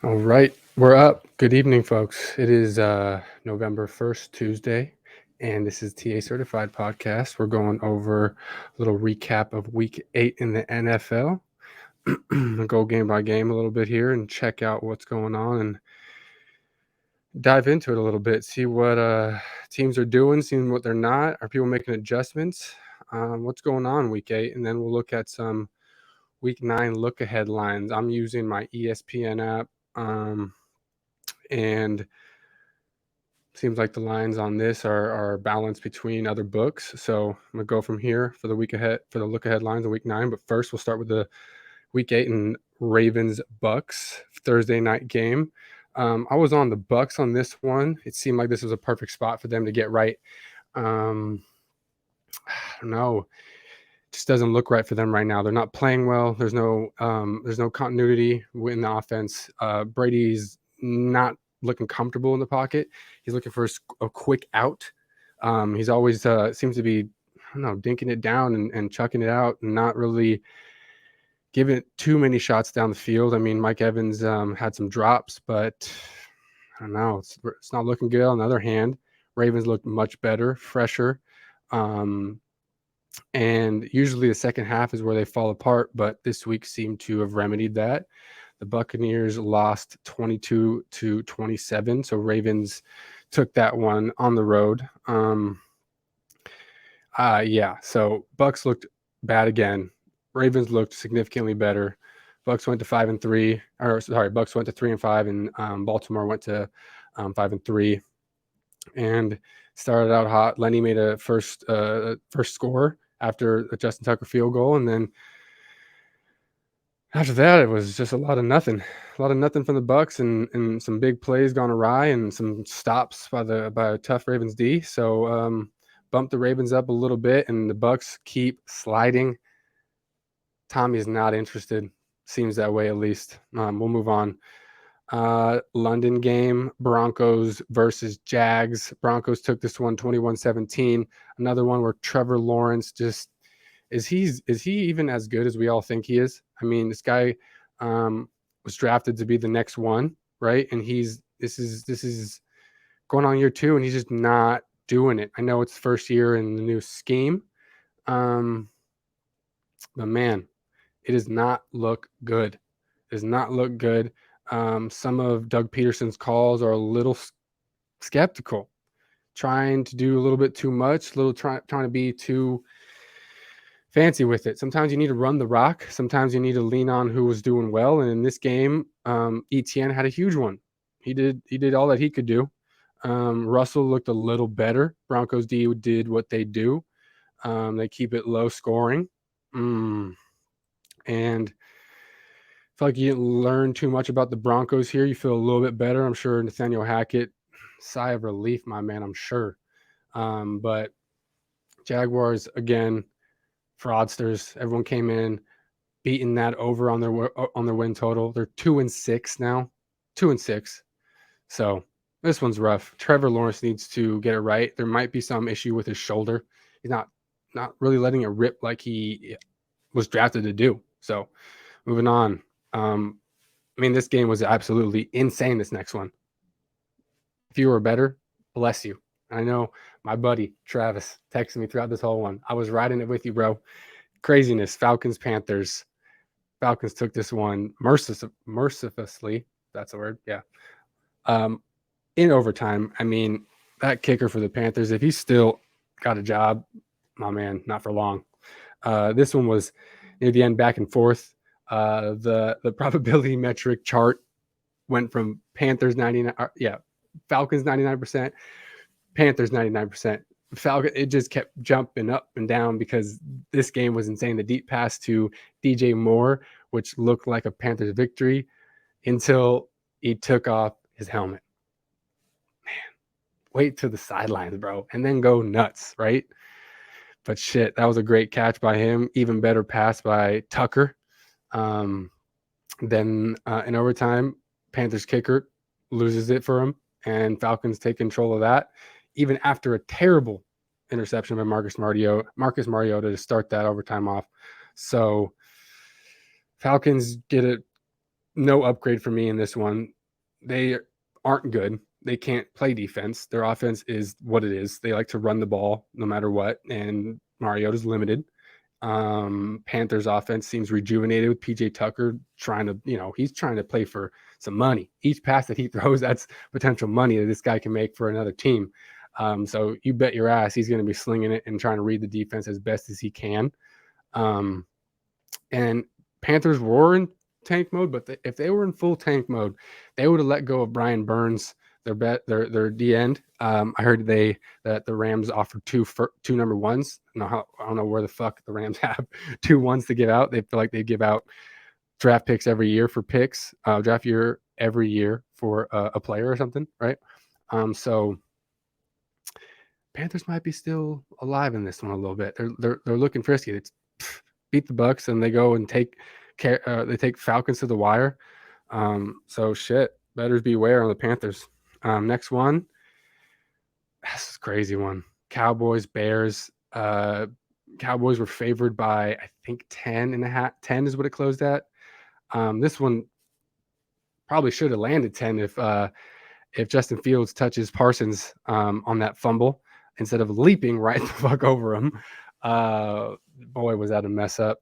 All right, we're up. Good evening, folks. It is November 1st, Tuesday, and this is TA Certified Podcast. We're going over a little recap of week 8 in the NFL. Go game by game a little bit here and check out what's going on and dive into it a little bit. See what teams are doing, seeing what they're not. Are people making adjustments? What's going on week 8? And then we'll look at some week 9 look ahead lines. I'm using my ESPN app. And seems like the lines on this are balanced between other books. So I'm gonna go from here for the week ahead for the look ahead lines of week 9. But first, we'll start with the week 8 and Ravens Bucks Thursday night game. I was on the Bucks on this one. It seemed like this was a perfect spot for them to get right. Um, I don't know. Just doesn't look right for them right now. They're not playing well. There's no continuity in the offense. Brady's not looking comfortable in the pocket. He's looking for a quick out. He's always seems to be, I don't know, dinking it down and chucking it out and not really giving it too many shots down the field. I mean, Mike Evans had some drops, but I don't know. It's not looking good. On the other hand, Ravens looked much better, fresher. Um, and usually the second half is where they fall apart, but this week seemed to have remedied that. The Buccaneers lost 22-27, so Ravens took that one on the road. So Bucks looked bad again. Ravens looked significantly better. Bucks went to 5-3, or sorry, Bucks went to 3-5, and Baltimore went to 5-3, and started out hot. Lenny made a first score after a Justin Tucker field goal, and then after that, it was just a lot of nothing from the Bucks, and some big plays gone awry, and some stops by a tough Ravens D. So bumped the Ravens up a little bit, and the Bucks keep sliding. Tommy is not interested. Seems that way at least. We'll move on. London game, Broncos versus Jags. Broncos took this one 21-17. Another one where Trevor Lawrence just is he even as good as we all think he is? I mean, this guy was drafted to be the next one, right? And this is going on year 2, and he's just not doing it. I know it's first year in the new scheme, but man, it does not look good. It does not look good. Some of Doug Peterson's calls are a little skeptical, trying to do a little bit too much, trying to be too fancy with it. Sometimes you need to run the rock. Sometimes you need to lean on who was doing well. And in this game, Etienne had a huge one. He did all that he could do. Russell looked a little better. Broncos D did what they do. They keep it low scoring. And I feel like you didn't learn too much about the Broncos here. You feel a little bit better. I'm sure Nathaniel Hackett, sigh of relief, my man, I'm sure. But Jaguars, again, fraudsters. Everyone came in beating that over on their win total. They're 2-6 now, 2-6. So this one's rough. Trevor Lawrence needs to get it right. There might be some issue with his shoulder. He's not really letting it rip like he was drafted to do. So moving on. I mean, this game was absolutely insane. This next one. If you were better, bless you. I know my buddy Travis texted me throughout this whole one. I was riding it with you, bro. Craziness. Falcons, Panthers. Falcons took this one mercilessly. That's a word. Yeah. In overtime. I mean, that kicker for the Panthers, if he's still got a job, my man, not for long. This one was near the end, back and forth. The probability metric chart went from Panthers 99, Falcons 99%, Panthers 99%. Falcon, it just kept jumping up and down because this game was insane. The deep pass to DJ Moore, which looked like a Panthers victory, until he took off his helmet. Man, wait to the sidelines, bro, and then go nuts, right? But shit, that was a great catch by him. Even better pass by Tucker. Then in overtime, Panthers kicker loses it for him, and Falcons take control of that, even after a terrible interception by Marcus Mariota to start that overtime off. So Falcons get it no upgrade for me in this one. They aren't good. They can't play defense. Their offense is what it is. They like to run the ball no matter what, and Mariota's limited. Panthers offense seems rejuvenated with PJ Tucker trying to, he's trying to play for some money. Each pass that he throws, that's potential money that this guy can make for another team. So you bet your ass he's going to be slinging it and trying to read the defense as best as he can. And Panthers were in tank mode, but if they were in full tank mode, they would have let go of Brian Burns, their D end. I heard that the Rams offered two number ones. I don't know where the fuck the Rams have 2 ones to give out. They feel like they give out draft picks every year for picks, draft year every year for a player or something, right? So Panthers might be still alive in this one a little bit. They're looking frisky. It's beat the Bucks and they go and take Falcons to the wire. So shit, better beware on the Panthers. Next one, this is a crazy one. Cowboys, Bears. Cowboys were favored by, I think, 10.5. 10 is what it closed at. This one probably should have landed 10 if Justin Fields touches Parsons on that fumble instead of leaping right the fuck over him. Boy, was that a mess up.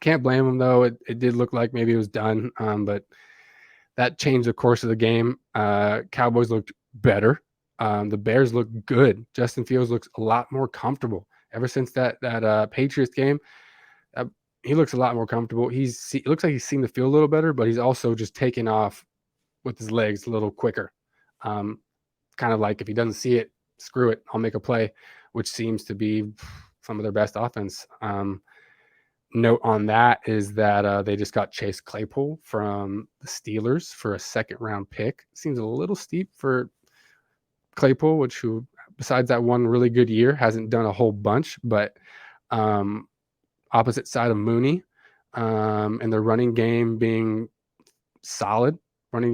Can't blame him, though. It did look like maybe it was done, but that changed the course of the game. Cowboys looked better. The Bears looked good. Justin Fields looks a lot more comfortable. Ever since that Patriots game, he looks a lot more comfortable. It looks like he's seen the field a little better, but he's also just taking off with his legs a little quicker. Kind of like if he doesn't see it, screw it, I'll make a play, which seems to be some of their best offense. Note on that is that they just got Chase Claypool from the Steelers for a second-round pick. Seems a little steep for Claypool, who, besides that one really good year, hasn't done a whole bunch, but opposite side of Mooney, and the running game being solid. This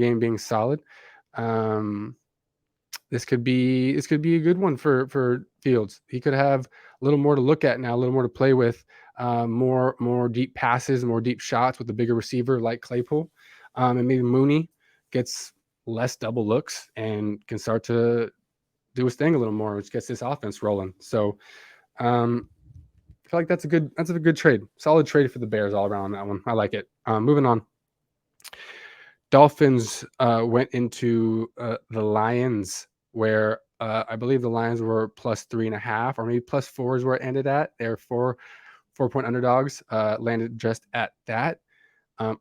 could be a good one for Fields. He could have a little more to look at now, a little more to play with, more deep passes, more deep shots with a bigger receiver like Claypool, and maybe Mooney gets less double looks and can start to do his thing a little more, which gets this offense rolling. So I feel like that's a good trade. Solid trade for the Bears all around on that one. I like it. Moving on. Dolphins went into the Lions, where I believe the Lions were plus 3.5 or maybe plus 4 is where it ended at. They're 4-point underdogs, landed just at that.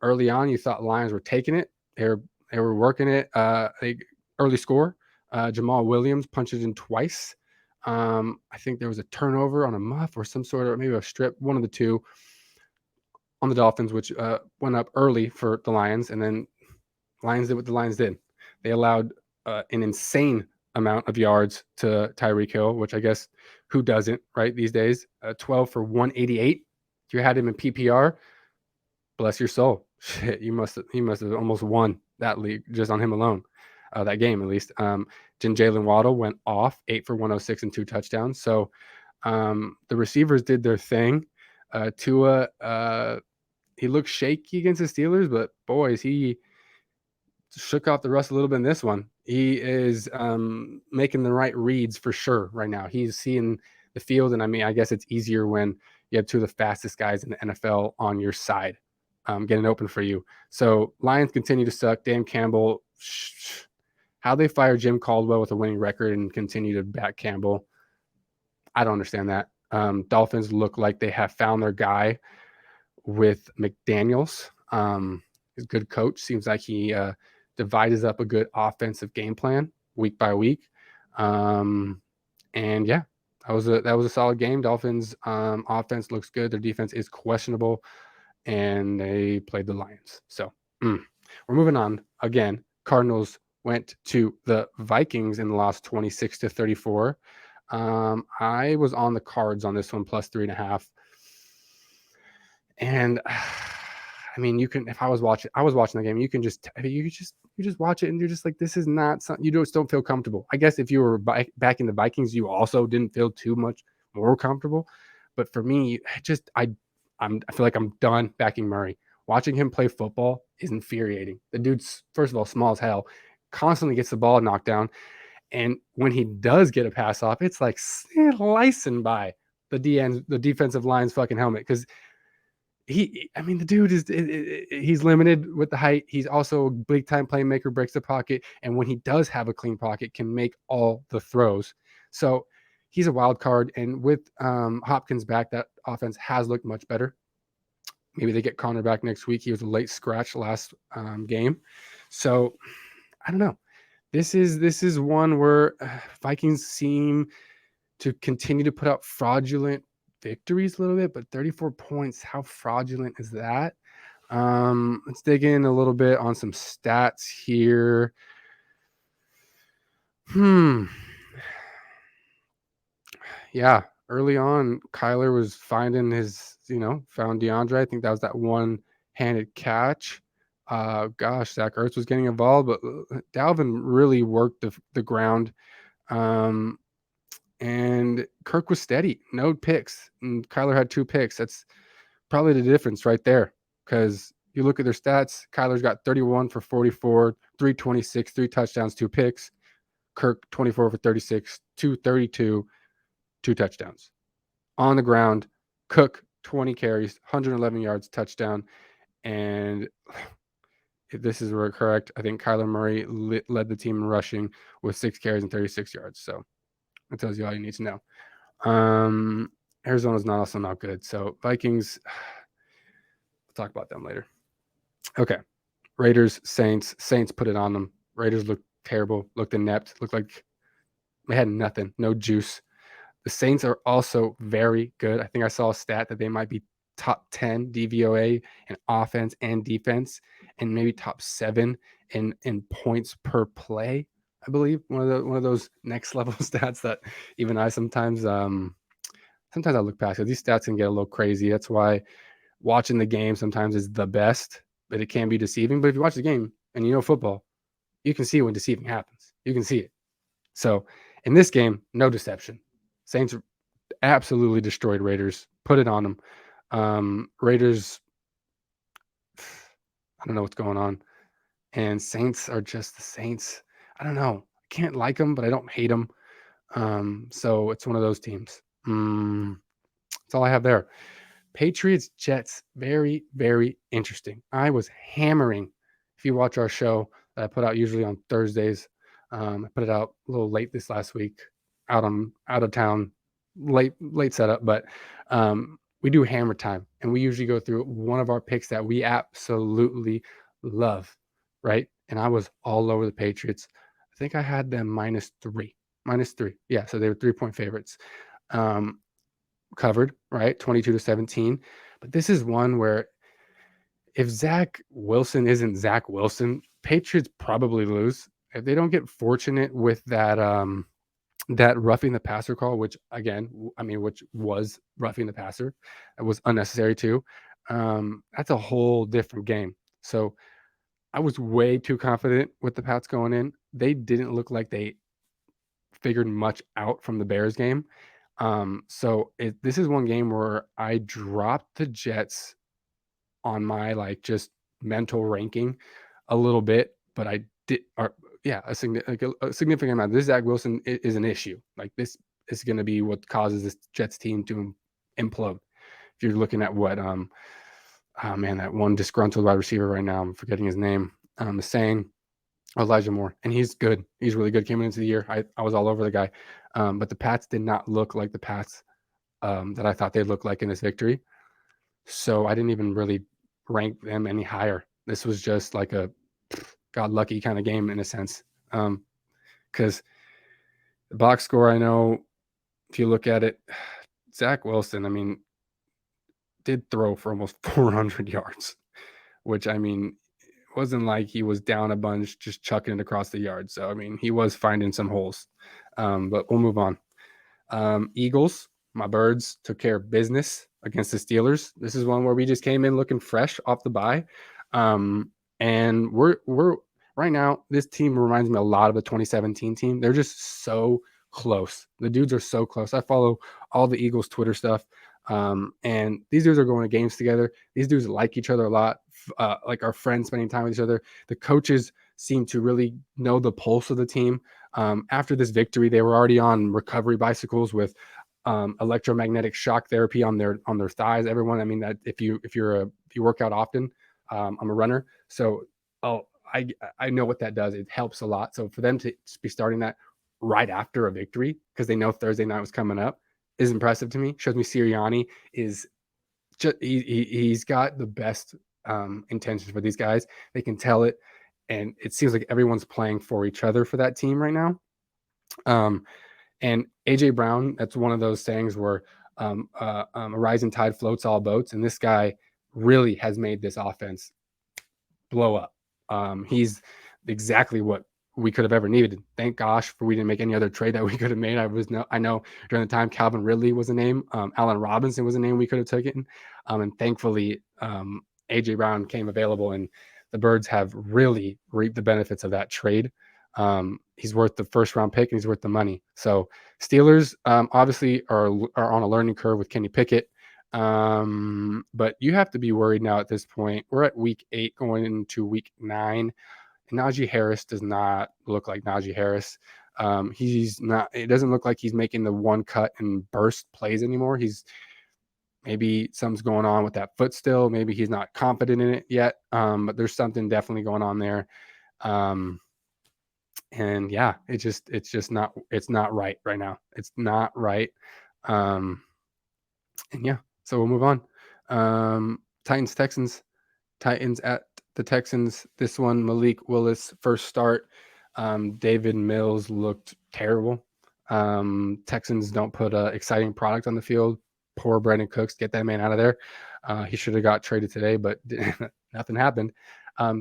Early on, you thought Lions were taking it. They were working it. Early score. Jamal Williams punched it in twice. I think there was a turnover on a muff or some sort of maybe a strip, one of the two on the Dolphins, which went up early for the Lions, and then Lions did what the Lions did. They allowed an insane amount of yards to Tyreek Hill, which I guess who doesn't, right, these days? 12 for 188. If you had him in PPR, bless your soul. Shit, he must have almost won that league just on him alone, that game at least. Jalen Waddle went off, 8 for 106 and 2 touchdowns. So the receivers did their thing. Tua, he looked shaky against the Steelers, but boys, he shook off the rust a little bit in this one. He is making the right reads for sure right now. He's seeing the field, and I mean, I guess it's easier when you have 2 of the fastest guys in the NFL on your side, getting open for you. So Lions continue to suck. Dan Campbell, how they fire Jim Caldwell with a winning record and continue to back Campbell, I don't understand that. Dolphins look like they have found their guy with McDaniels. He's a good coach. Seems like he divides up a good offensive game plan week by week. And yeah, that was a solid game. Dolphins offense looks good. Their defense is questionable, and they played the Lions. So we're moving on. Again, Cardinals went to the Vikings and lost 26-34. I was on the Cards on this one, plus 3.5. And I mean, you can, if I was watching the game, you just watch it and you're just like, this is not something, you just don't feel comfortable. I guess if you were back in the Vikings, you also didn't feel too much more comfortable. But for me, I feel like I'm done backing Murray. Watching him play football is infuriating. The dude's, first of all, small as hell, constantly gets the ball knocked down. And when he does get a pass off, it's like slicing by the defensive line's fucking helmet. Because the dude he's limited with the height. He's also a big time playmaker, breaks the pocket. And when he does have a clean pocket, can make all the throws. So he's a wild card. And with Hopkins back, that offense has looked much better. Maybe they get Connor back next week. He was a late scratch last game. So I don't know. This is one where Vikings seem to continue to put out fraudulent victories a little bit, but 34 points, how fraudulent is that? Let's dig in a little bit on some stats here. Yeah, early on, Kyler was finding found DeAndre. I think that was that one-handed catch. Gosh, Zach Ertz was getting involved, but Dalvin really worked the ground. And Kirk was steady, no picks. And Kyler had 2 picks. That's probably the difference right there. Because you look at their stats, Kyler's got 31 for 44, 326, 3 touchdowns, 2 picks. Kirk 24 for 36, 232, 2 touchdowns. On the ground, Cook 20 carries, 111 yards, touchdown. And if this is correct, I think Kyler Murray led the team in rushing with 6 carries and 36 yards. So that tells you all you need to know. Arizona's also not good. So Vikings, we'll talk about them later. Okay. Raiders, Saints. Saints put it on them. Raiders looked terrible, looked inept, looked like they had nothing, no juice. The Saints are also very good. I think I saw a stat that they might be top 10 DVOA in offense and defense, and maybe top 7 in points per play. I believe one of those next level stats that even I sometimes I look past, because these stats can get a little crazy. That's why watching the game sometimes is the best, but it can be deceiving. But if you watch the game and you know football, you can see when deceiving happens. You can see it. So in this game, no deception. Saints absolutely destroyed Raiders, put it on them. Raiders, I don't know what's going on. And Saints are just the Saints. I don't know. I can't like them, but I don't hate them. So it's one of those teams. That's all I have there. Patriots, Jets, very, very interesting. I was hammering. If you watch our show that I put out usually on Thursdays, I put it out a little late this last week, out of town, late setup, but we do hammer time, and we usually go through one of our picks that we absolutely love, right? And I was all over the Patriots. I think I had them -3. Yeah, so they were 3-point favorites. Covered, right? 22-17. But this is one where if Zach Wilson isn't Zach Wilson, Patriots probably lose. If they don't get fortunate with that roughing the passer call, which was roughing the passer, it was unnecessary too. That's a whole different game. So I was way too confident with the Pats going in. They didn't look like they figured much out from the Bears game. So this is one game where I dropped the Jets on my just mental ranking a little bit, but I did, a significant amount. This Zach Wilson is an issue. Like, this is going to be what causes this Jets team to implode. If you're looking at what, that one disgruntled wide receiver right now, I'm forgetting his name, saying Elijah Moore, and he's good. He's really good. Came into the year, I was all over the guy, but the Pats did not look like the Pats that I thought they'd look like in this victory. So I didn't even really rank them any higher. This was just like a God lucky kind of game in a sense, because the box score, I know if you look at it, Zach Wilson, did throw for almost 400 yards, which wasn't like he was down a bunch just chucking it across the yard. So he was finding some holes, but we'll move on. Eagles, my birds, took care of business against the Steelers. This is one where we just came in looking fresh off the bye, and we're right now. This team reminds me a lot of the 2017 team. They're just so close. The dudes are so close. I follow all the Eagles Twitter stuff. And these dudes are going to games together. These dudes like each other a lot, like our friends spending time with each other. The coaches seem to really know the pulse of the team. After this victory, they were already on recovery bicycles with electromagnetic shock therapy on their thighs. Everyone, I mean, that if you work out often, I'm a runner, so I know what that does. It helps a lot. So for them to be starting that right after a victory because they know Thursday night was coming up is impressive to me. Shows me Sirianni is just he's got the best intentions for these guys. They can tell it, and it seems like everyone's playing for each other for that team right now. And AJ Brown, that's one of those sayings where a rising tide floats all boats, and this guy really has made this offense blow up. He's exactly what we could have ever needed. Thank gosh we didn't make any other trade that we could have made. I know during the time Calvin Ridley was a name, Allen Robinson was a name we could have taken, and thankfully AJ Brown came available, and the Birds have really reaped the benefits of that trade. He's worth the first round pick and he's worth the money. So Steelers obviously are on a learning curve with Kenny Pickett. But you have to be worried now at this point. We're at week 8 going into week 9. And Najee Harris does not look like Najee Harris. He's not, it doesn't look like he's making the one cut and burst plays anymore. Maybe something's going on with that foot still. Maybe he's not confident in it yet. But there's something definitely going on there. And yeah, it's not right now. It's not right. And yeah, so we'll move on. Titans at the Texans. This one, Malik Willis, first start. David Mills looked terrible. Texans don't put an exciting product on the field. Poor Brandon Cooks. Get that man out of there. He should have got traded today, but nothing happened.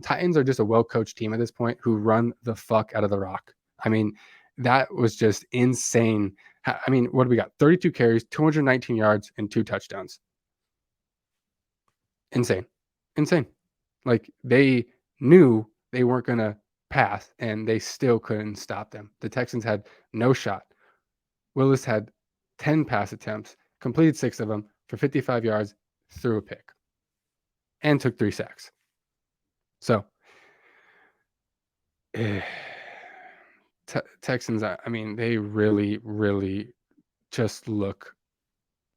Titans are just a well-coached team at this point who run the fuck out of the rock. I mean, that was just insane. I mean, what do we got? 32 carries, 219 yards, and 2 touchdowns. Insane. Like, they knew they weren't going to pass, and they still couldn't stop them. The Texans had no shot. Willis had 10 pass attempts, completed 6 of them for 55 yards, threw a pick, and took 3 sacks. So, Texans, I mean, they really, really just look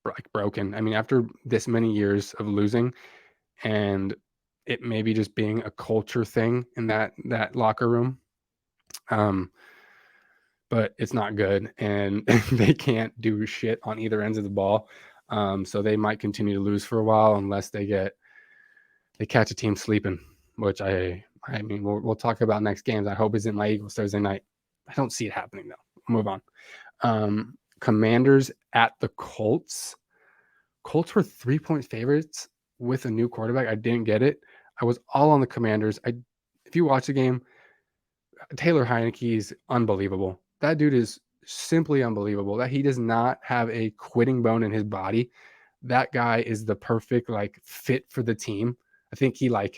like broken. I mean, after this many years of losing, and it maybe just being a culture thing in that locker room, but it's not good, and they can't do shit on either ends of the ball. So they might continue to lose for a while unless they catch a team sleeping, which I mean, we'll talk about next games. I hope isn't my Eagles Thursday night. I don't see it happening though. Move on. Commanders at the Colts. Colts were 3-point favorites with a new quarterback. I didn't get it. I was all on the Commanders. If you watch the game, Taylor Heinicke is unbelievable. That dude is simply unbelievable. That he does not have a quitting bone in his body. That guy is the perfect fit for the team. I think I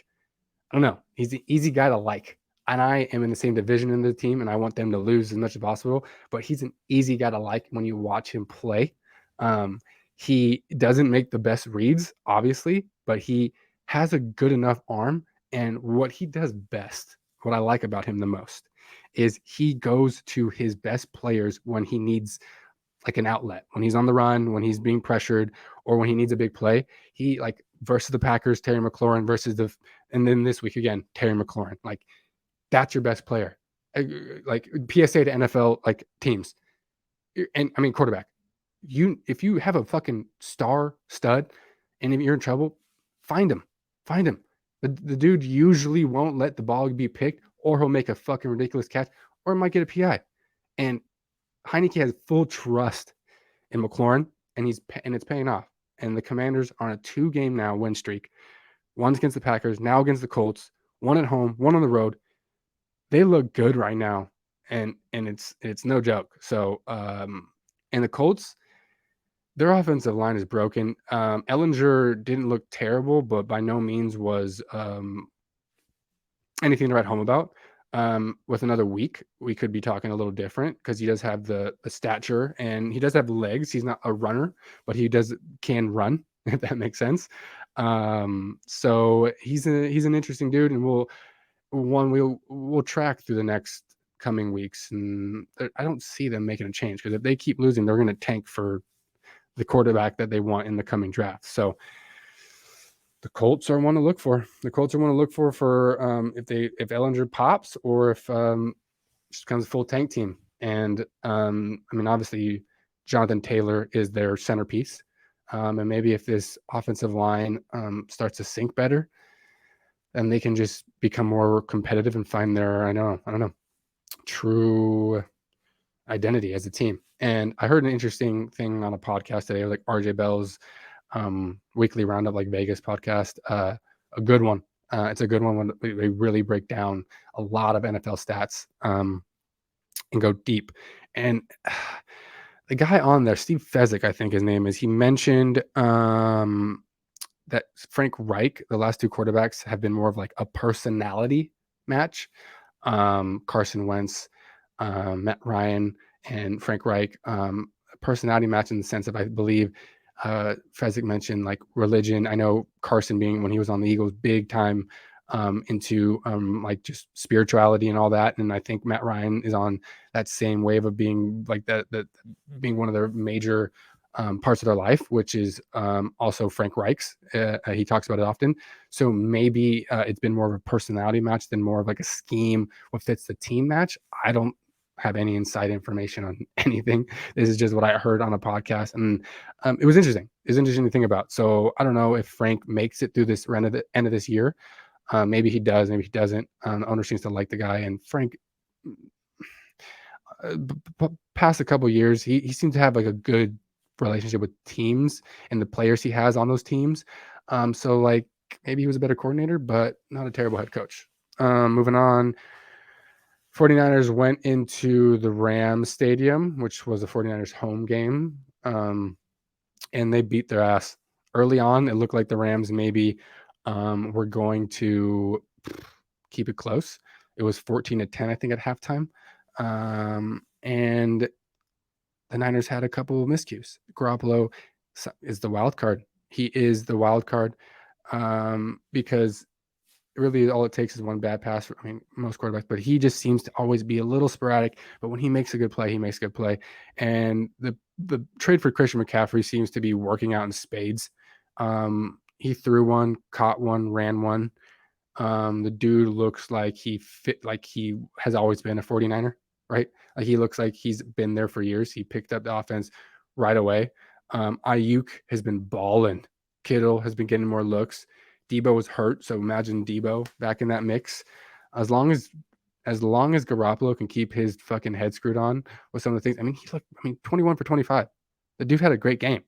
don't know. He's the easy guy to like. And I am in the same division in the team, and I want them to lose as much as possible. But he's an easy guy to like when you watch him play. He doesn't make the best reads, obviously, but he has a good enough arm. And what he does best, what I like about him the most, is he goes to his best players when he needs an outlet, when he's on the run, when he's being pressured, or when he needs a big play. He versus the Packers, Terry McLaurin and then this week again, Terry McLaurin. That's your best player. PSA to NFL teams. And I mean quarterback. If you have a fucking star stud and if you're in trouble, find him. The dude usually won't let the ball be picked, or he'll make a fucking ridiculous catch, or might get a PI. And Heinicke has full trust in McLaurin, and it's paying off. And the Commanders are on a 2-game now win streak. One's against the Packers, now against the Colts. One at home, one on the road. They look good right now, and it's no joke. So, and the Colts, their offensive line is broken. Ellinger didn't look terrible, but by no means was anything to write home about. With another week, we could be talking a little different because he does have the stature and he does have legs. He's not a runner, but he can run, if that makes sense. So he's an interesting dude, and we'll track through the next coming weeks. And I don't see them making a change because if they keep losing, they're going to tank for the quarterback that they want in the coming draft. So the Colts are one to look for. The Colts are one to look for if Ehlinger pops or if just becomes a full tank team. And I mean, obviously, Jonathan Taylor is their centerpiece. And maybe if this offensive line starts to sync better, then they can just become more competitive and find their I don't know true identity as a team. And I heard an interesting thing on a podcast today, like RJ Bell's weekly roundup, like Vegas podcast. A good one. It's a good one when they really break down a lot of NFL stats and go deep. And the guy on there, Steve Fezzik, I think his name is, he mentioned that Frank Reich, the last two quarterbacks, have been more of like a personality match. Carson Wentz, Matt Ryan, and Frank Reich, a personality match in the sense of, I believe, Fezzik mentioned like religion. I know Carson being, when he was on the Eagles, big time into like just spirituality and all that. And I think Matt Ryan is on that same wave of being like that being one of their major parts of their life, which is also Frank Reich's. He talks about it often. So maybe it's been more of a personality match than more of like a scheme, what fits the team match. I don't have any inside information on anything. This is just what I heard on a podcast, and it was interesting. It's interesting to think about. So I don't know if Frank makes it through this end of this year. Maybe he does, maybe he doesn't. The owner seems to like the guy, and Frank, past a couple years, he seems to have like a good relationship with teams and the players he has on those teams. So like maybe he was a better coordinator, but not a terrible head coach. Moving on, 49ers went into the Rams stadium, which was the 49ers home game, and they beat their ass. Early on, it looked like the Rams maybe were going to keep it close. It was 14-10, I think, at halftime. And the Niners had a couple of miscues. Garoppolo is the wild card. He is the wild card because really all it takes is one bad pass. I mean, most quarterbacks, but he just seems to always be a little sporadic. But when he makes a good play, he makes a good play. And the trade for Christian McCaffrey seems to be working out in spades. He threw one, caught one, ran one. The dude looks like he has always been a 49er, right? Like he looks like he's been there for years. He picked up the offense right away. Ayuk has been balling. Kittle has been getting more looks. Debo was hurt, so imagine Debo back in that mix. As long as Garoppolo can keep his fucking head screwed on with some of the things. I mean, 21 for 25. The dude had a great game.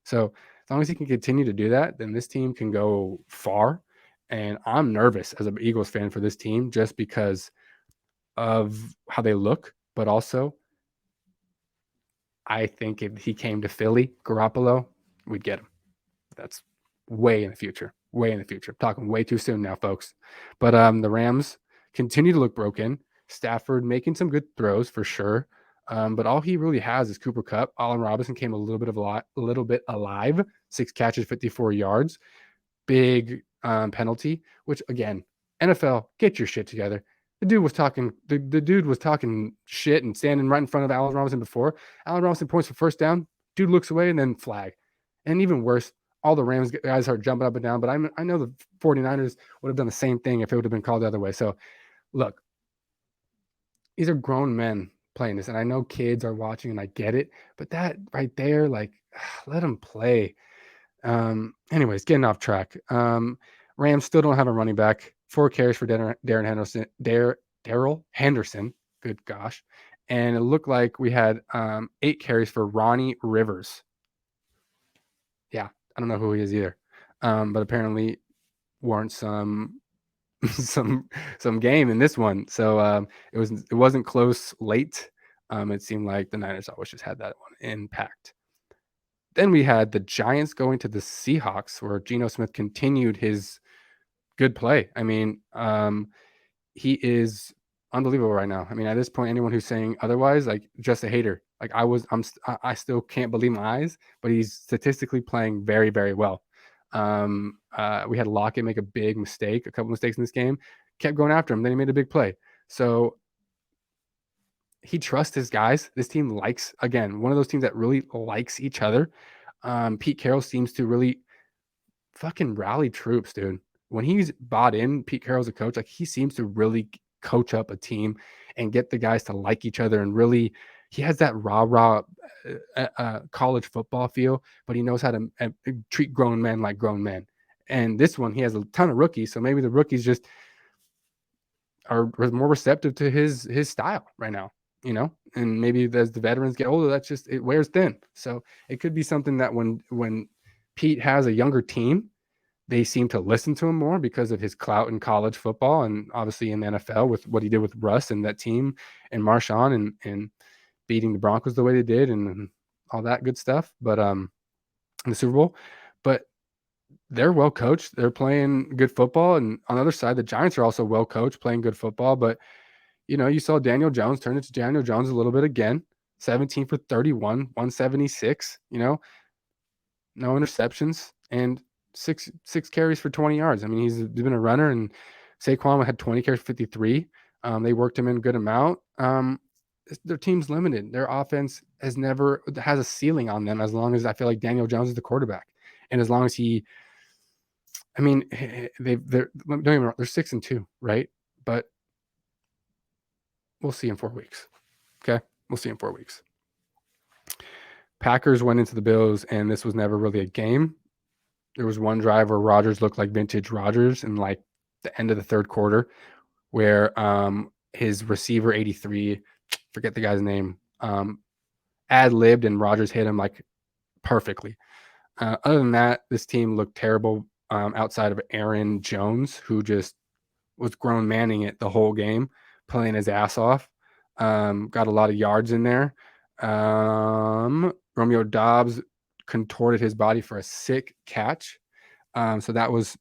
So as long as he can continue to do that, then this team can go far. And I'm nervous as an Eagles fan for this team just because of how they look, but also I think if he came to Philly, Garoppolo, we'd get him. That's way in the future. Way in the future. I'm talking way too soon now, folks. But the Rams continue to look broken. Stafford making some good throws for sure. But all he really has is Cooper Kupp. Allen Robinson came a little bit alive. 6 catches, 54 yards. Big penalty, which again, NFL, get your shit together. The dude was talking. The dude was talking shit and standing right in front of Allen Robinson before. Allen Robinson points for first down. Dude looks away and then flag. And even worse, all the Rams guys are jumping up and down. But I know the 49ers would have done the same thing if it would have been called the other way. So, look, these are grown men playing this, and I know kids are watching, and I get it. But that right there, like, let them play. Anyways, getting off track. Rams still don't have a running back. 4 carries for Darren Henderson. Darrell Henderson. Good gosh. And it looked like we had 8 carries for Ronnie Rivers. Yeah, I don't know who he is either. But apparently weren't some game in this one. So it wasn't close late. It seemed like the Niners always just had that one impact. Then we had the Giants going to the Seahawks, where Geno Smith continued his good play. I mean, he is unbelievable right now. I mean, at this point, anyone who's saying otherwise, like, just a hater. Like, I still can't believe my eyes, but he's statistically playing very, very well. We had Lockett make a big mistake, a couple mistakes in this game, kept going after him. Then he made a big play. So he trusts his guys. This team likes, again, one of those teams that really likes each other. Pete Carroll seems to really fucking rally troops, dude. When he's bought in, Pete Carroll's a coach, like, he seems to really coach up a team and get the guys to like each other, and really, he has that rah-rah college football feel, but he knows how to treat grown men like grown men. And this one, he has a ton of rookies, so maybe the rookies just are more receptive to his style right now, and maybe as the veterans get older, that's just, it wears thin. So it could be something that when Pete has a younger team, they seem to listen to him more because of his clout in college football and obviously in the NFL with what he did with Russ and that team and Marshawn and beating the Broncos the way they did and all that good stuff. But in the Super Bowl, but they're well coached. They're playing good football. And on the other side, the Giants are also well coached, playing good football. But you saw Daniel Jones turn into Daniel Jones a little bit again. 17 for 31, 176, no interceptions, and six carries for 20 yards. I mean, he's been a runner, and Saquon had 20 carries for 53. They worked him in a good amount. Their team's limited. Their offense has a ceiling on them as long as I feel like Daniel Jones is the quarterback. And as long as they're 6-2, right? But we'll see in 4 weeks. Okay. We'll see in 4 weeks. Packers went into the Bills, and this was never really a game. There was one drive where Rodgers looked like vintage Rodgers in like the end of the third quarter, where his receiver 83, forget the guy's name, ad-libbed and Rodgers hit him like perfectly. Other than that, this team looked terrible outside of Aaron Jones, who just was grown manning it the whole game, playing his ass off. Got a lot of yards in there. Romeo Doubs contorted his body for a sick catch. So that was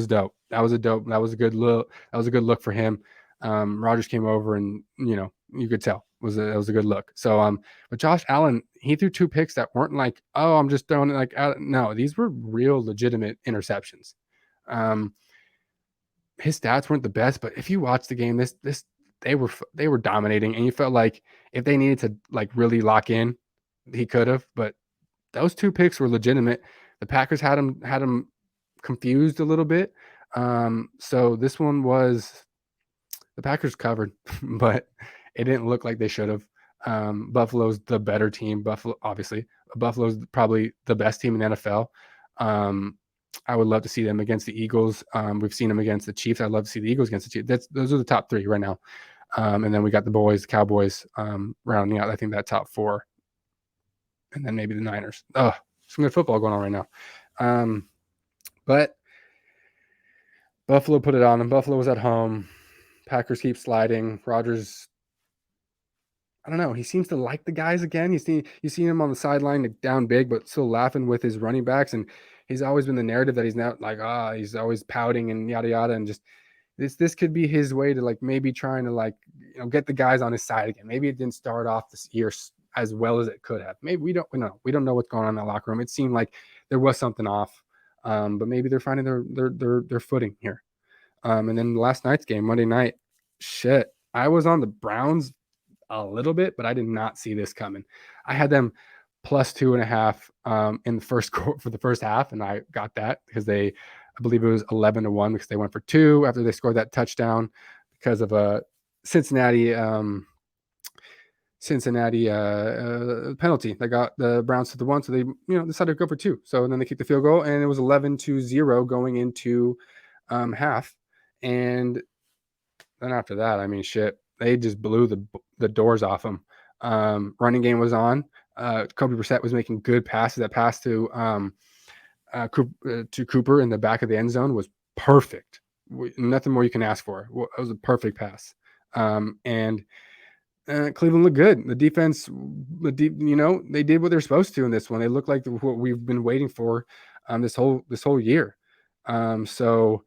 dope. That was a good look. That was a good look for him. Rodgers came over and, you could tell that was a good look. So, but Josh Allen, he threw 2 picks that weren't like, oh, I'm just throwing it like out. No, these were real legitimate interceptions. His stats weren't the best, but if you watch the game, they were dominating, and you felt like if they needed to like really lock in, he could have. But those 2 picks were legitimate. The Packers had him confused a little bit. So this one was the Packers covered, but it didn't look like they should have. Buffalo's the better team. Buffalo's probably the best team in the NFL. I would love to see them against the Eagles. We've seen them against the Chiefs. I'd love to see the Eagles against the Chiefs. Those are the top 3 right now. And then we got the Cowboys rounding out, I think, that top 4. And then maybe the Niners. Oh, some good football going on right now. But Buffalo put it on them. Buffalo was at home. Packers keep sliding. Rodgers, I don't know. He seems to like the guys again. You see him on the sideline down big, but still laughing with his running backs. And he's always been the narrative that he's now like, he's always pouting and yada yada. And just this could be his way to like maybe trying to like, get the guys on his side again. Maybe it didn't start off this year as well as it could have. Maybe we don't know. We don't know what's going on in the locker room. It seemed like there was something off. But maybe they're finding their footing here. And then last night's game, Monday night, shit. I was on the Browns a little bit, but I did not see this coming. I had them plus 2.5 in the for the first half, and I got that because I believe it was 11-1 because they went for 2 after they scored that touchdown because of a Cincinnati penalty that got the Browns to the 1. So they, decided to go for 2. So then they kicked the field goal, and it was 11-0 going into half. And then after that, I mean, shit, they just blew the doors off them. Running game was on. Kobe Brissett was making good passes. That pass to Cooper in the back of the end zone was perfect. Nothing more you can ask for. It was a perfect pass. And Cleveland looked good. The defense, they did what they're supposed to in this one. They look like what we've been waiting for this whole year. So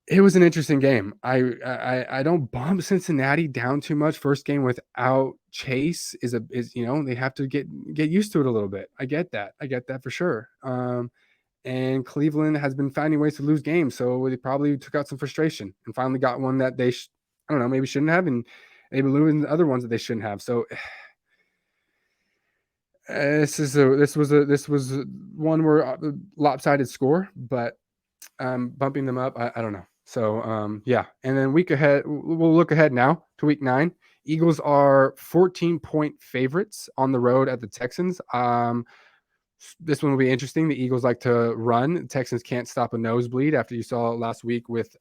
It was an interesting game. I don't bump Cincinnati down too much. First game without Chase is they have to get used to it a little bit. I get that. I get that for sure. And Cleveland has been finding ways to lose games, so they probably took out some frustration and finally got one that I don't know, maybe shouldn't have, and maybe losing the other ones that they shouldn't have. So this was one where lopsided score, but bumping them up, I don't know. So yeah, and then week ahead, we'll look ahead now to week 9. Eagles are 14-point favorites on the road at the Texans. This one will be interesting. The Eagles like to run. The Texans can't stop a nosebleed after you saw last week with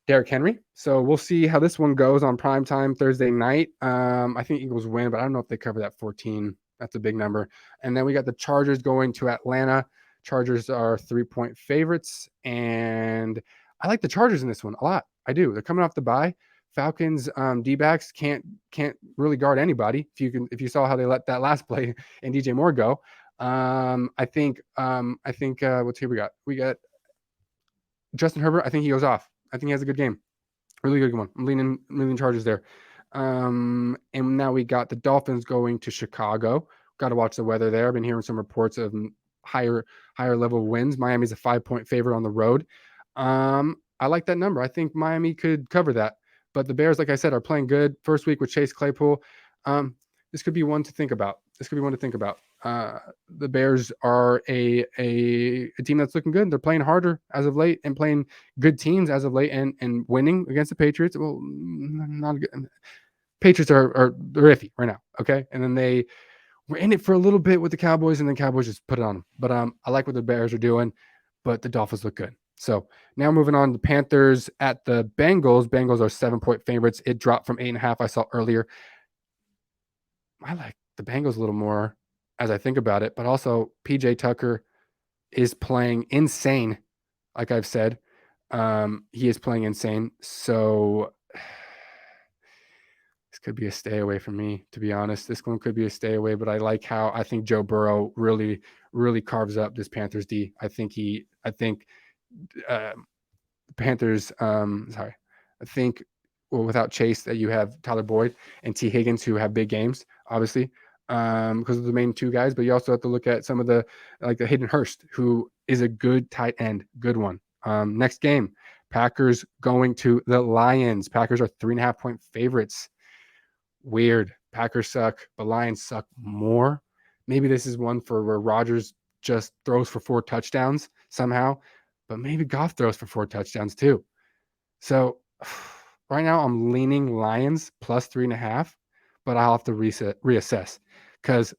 Derrick Henry. So we'll see how this one goes on primetime Thursday night. I think Eagles win, but I don't know if they cover that 14. That's a big number. And then we got the Chargers going to Atlanta. Chargers are 3-point favorites, and I like the Chargers in this one a lot. I do. They're coming off the bye. Falcons D-backs can't really guard anybody. If you saw how they let that last play and DJ Moore go. I think what's here we got? We got Justin Herbert. I think he goes off. I think he has a good game. Really good one. I'm leaning Chargers there. And now we got the Dolphins going to Chicago. Got to watch the weather there. I've been hearing some reports of higher level wins. Miami's a 5-point favorite on the road. I like that number. I think Miami could cover that. But the Bears, like I said, are playing good. First week with Chase Claypool. This could be one to think about. The Bears are a team that's looking good. They're playing harder as of late and playing good teams as of late and winning against the Patriots. Well, not good. Patriots are they're iffy right now. Okay, and then they were in it for a little bit with the Cowboys, and then Cowboys just put it on them. But I like what the Bears are doing, but the Dolphins look good. So now moving on, the Panthers at the Bengals. Bengals are 7-point favorites. It dropped from 8.5 I saw earlier. I like the Bengals a little more as I think about it, but also PJ Tucker is playing insane. Like I've said, he is playing insane. So this could be a stay away from me, to be honest. This one could be a stay away, but I like how I think Joe Burrow really, really carves up this Panthers D. I think Panthers. Sorry, I think without Chase that you have Tyler Boyd and T Higgins who have big games, obviously, because of the main two guys. But you also have to look at some of the Hayden Hurst, who is a good tight end, good one. Next game, Packers going to the Lions. Packers are 3.5-point favorites. Weird. Packers suck, but Lions suck more. Maybe this is one for where Rodgers just throws for 4 touchdowns somehow, but maybe Goff throws for 4 touchdowns too. So right now I'm leaning Lions plus 3.5, but I'll have to reassess because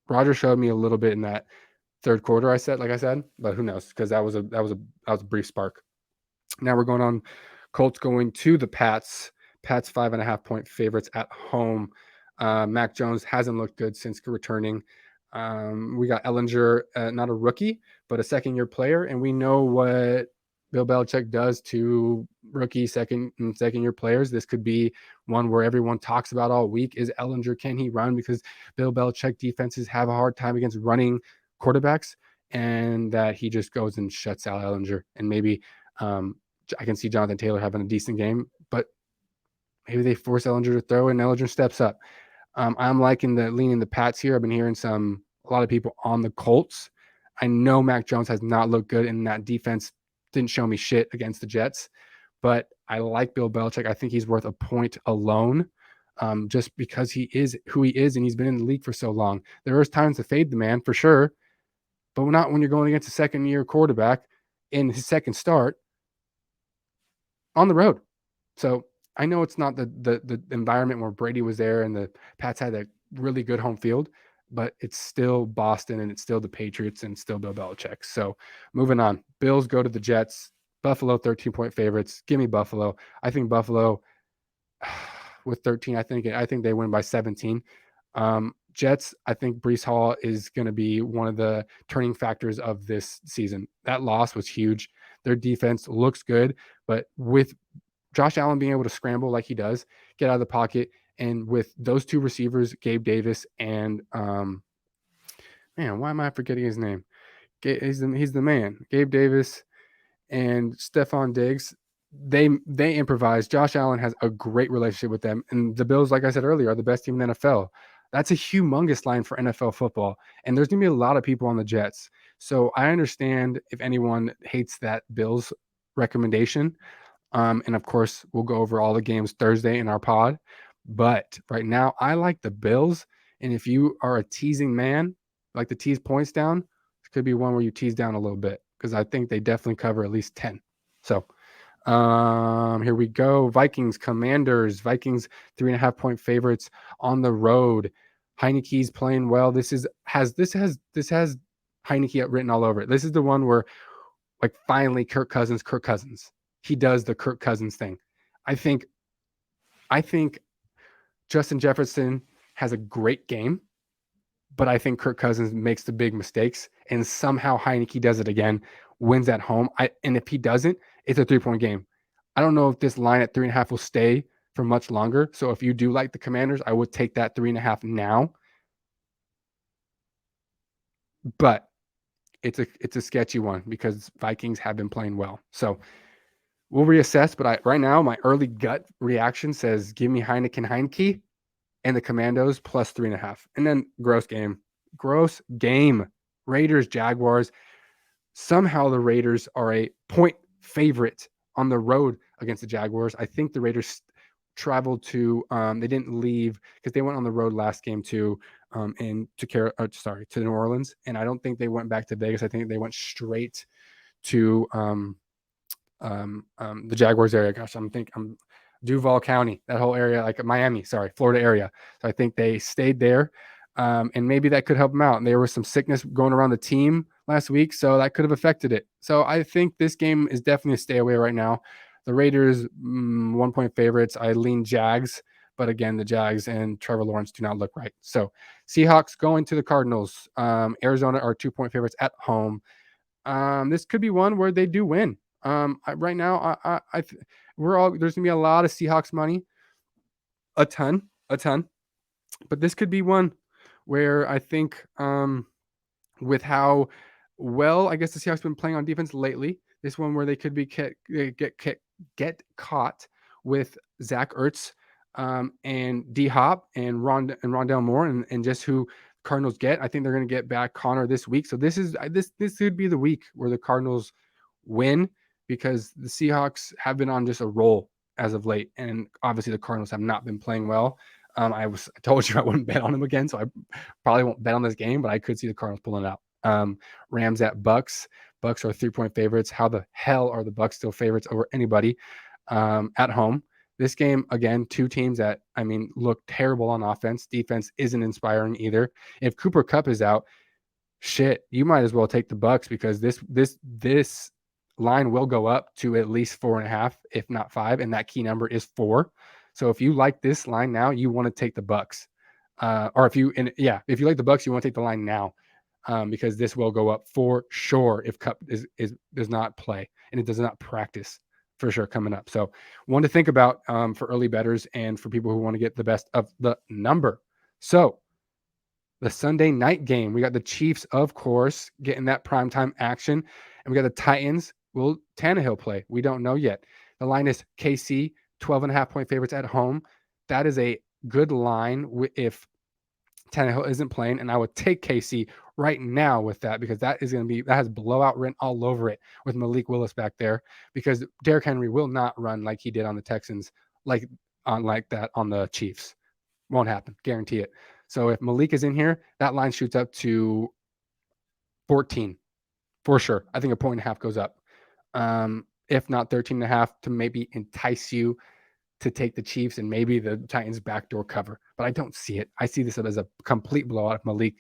Rodgers showed me a little bit in that third quarter. Like I said, but who knows? Because that was a brief spark. Now we're going on Colts going to the Pats. Pats 5.5-point favorites at home. Mac Jones hasn't looked good since returning. We got Ellinger, not a rookie, but a second-year player, and we know what Bill Belichick does to rookie second-year players. This could be one where everyone talks about all week. Is Ellinger, can he run? Because Bill Belichick defenses have a hard time against running quarterbacks, and that he just goes and shuts out Ellinger. And maybe I can see Jonathan Taylor having a decent game, but maybe they force Ellinger to throw and Ellinger steps up. I'm liking leaning the Pats here. I've been hearing a lot of people on the Colts. I know Mac Jones has not looked good, and that defense didn't show me shit against the Jets, but I like Bill Belichick. I think he's worth a point alone, just because he is who he is, and he's been in the league for so long. There is times to fade the man for sure, but not when you're going against a second-year quarterback in his second start on the road. So I know it's not the environment where Brady was there and the Pats had a really good home field, but it's still Boston and it's still the Patriots and still Bill Belichick. So moving on, Bills go to the Jets. Buffalo 13-point favorites. Give me Buffalo. I think Buffalo with 13. I think they win by 17. Jets, I think Breece Hall is going to be one of the turning factors of this season. That loss was huge. Their defense looks good, but with Josh Allen being able to scramble like he does, get out of the pocket, and with those two receivers, Gabe Davis and man, why am I forgetting his name? He's the man, Gabe Davis and Stephon Diggs, they improvise. Josh Allen has a great relationship with them, and the Bills, like I said earlier, are the best team in the NFL. That's a humongous line for NFL football, and there's gonna be a lot of people on the Jets. So I understand if anyone hates that Bills recommendation. And of course, we'll go over all the games Thursday in our pod. But right now, I like the Bills. And if you are a teasing man, like to tease points down, it could be one where you tease down a little bit because I think they definitely cover at least 10. So here we go. Vikings, Commanders. Vikings 3.5-point favorites on the road. Heineke's playing well. This has Heineke written all over it. This is the one where, like, finally Kirk Cousins. He does the Kirk Cousins thing. I think Justin Jefferson has a great game, but I think Kirk Cousins makes the big mistakes, and somehow Heineke does it again, wins at home. And if he doesn't, it's a 3-point game. I don't know if this line at 3.5 will stay for much longer. So if you do like the Commanders, I would take that 3.5 now. But it's a sketchy one because Vikings have been playing well. So we'll reassess. But right now, my early gut reaction says give me Heineke and the Commandos plus 3.5. And then gross game. Raiders, Jaguars. Somehow the Raiders are a point favorite on the road against the Jaguars. I think the Raiders traveled to they didn't leave because they went on the road last game to New Orleans, and I don't think they went back to Vegas. I think they went straight to the Jaguars area. Gosh, I'm Duval County, that whole area, like Miami, Florida area. So I think they stayed there. And maybe that could help them out. And there was some sickness going around the team last week, so that could have affected it. So I think this game is definitely a stay away right now. The Raiders, 1-point favorites. I lean Jags, but again, the Jags and Trevor Lawrence do not look right. So Seahawks going to the Cardinals. Arizona are 2-point favorites at home. This could be one where they do win. Right now, there's gonna be a lot of Seahawks money, a ton. But this could be one where I think, with how well I guess the Seahawks have been playing on defense lately, this one where they could be get caught with Zach Ertz, and D Hop and Rondell Moore and just who Cardinals get. I think they're going to get back Connor this week. So this could be the week where the Cardinals win because the Seahawks have been on just a roll as of late, and obviously the Cardinals have not been playing well. I told you I wouldn't bet on them again, so I probably won't bet on this game, but I could see the Cardinals pulling it out. Rams at Bucks. Bucks are 3-point favorites. How the hell are the Bucks still favorites over anybody at home? This game, again, two teams that, look terrible on offense. Defense isn't inspiring either. If Cooper Kupp is out, shit, you might as well take the Bucks because this line will go up to at least 4.5, if not 5, and that key number is 4. So if you like this line now, you want to take the Bucks. Or if you like the Bucks, you want to take the line now, because this will go up for sure if Kupp does not play and it does not practice for sure coming up. So one to think about for early bettors and for people who want to get the best of the number. So the Sunday night game, we got the Chiefs, of course, getting that primetime action, and we got the Titans. Will Tannehill play? We don't know yet. The line is KC, 12.5-point favorites at home. That is a good line if Tannehill isn't playing, and I would take KC right now with that because that has blowout written all over it with Malik Willis back there because Derrick Henry will not run like he did on the Texans, like that on the Chiefs. Won't happen. Guarantee it. So if Malik is in here, that line shoots up to 14 for sure. I think 1.5 goes up. If not 13.5 to maybe entice you to take the Chiefs and maybe the Titans backdoor cover. But I don't see it. I see this as a complete blowout if Malik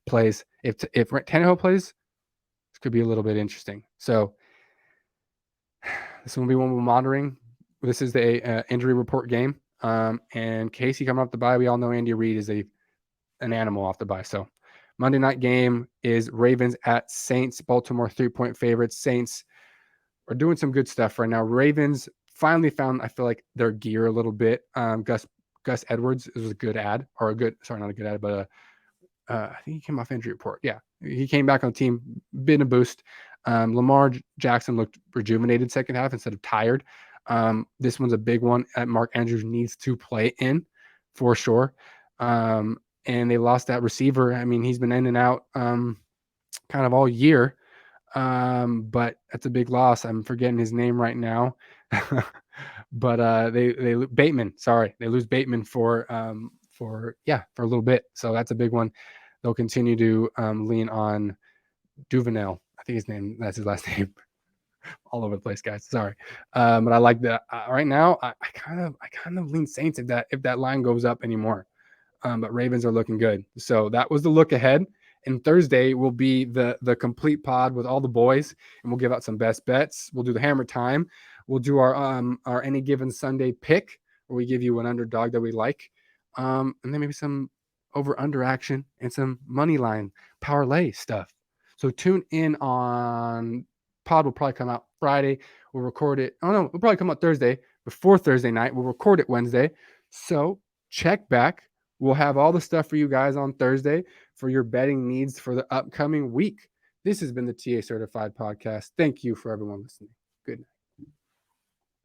plays. If Tannehill plays, this could be a little bit interesting. So this will be one we're monitoring. This is the injury report game. And Casey coming off the bye. We all know Andy Reid is an animal off the bye. So Monday night game is Ravens at Saints. Baltimore 3-point favorites. Saints are doing some good stuff right now. Ravens finally found, I feel like, their gear a little bit. Gus Edwards was a good ad, not a good ad, but I think he came off injury report. Yeah, he came back on the team, been a boost. Lamar Jackson looked rejuvenated second half instead of tired. This one's a big one that Mark Andrews needs to play in for sure. And they lost that receiver. I mean, he's been in and out kind of all year. But that's a big loss. I'm forgetting his name right now. But they Bateman, sorry. They lose Bateman for a little bit. So that's a big one. They'll continue to lean on Duvenel. I think that's his last name. All over the place, guys. Sorry. But I like that. Right now, I kind of lean Saints if that line goes up anymore. But Ravens are looking good. So that was the look ahead. And Thursday will be the complete pod with all the boys, and we'll give out some best bets. We'll do the hammer time. We'll do our any given Sunday pick, where we give you an underdog that we like, and then maybe some over under action and some money line parlay stuff. So tune in on pod. Will probably come out Friday. We'll record it. Oh no, we'll probably come out Thursday before Thursday night. We'll record it Wednesday. So check back. We'll have all the stuff for you guys on Thursday for your betting needs for the upcoming week. This has been the TA Certified Podcast. Thank you for everyone listening. Good night.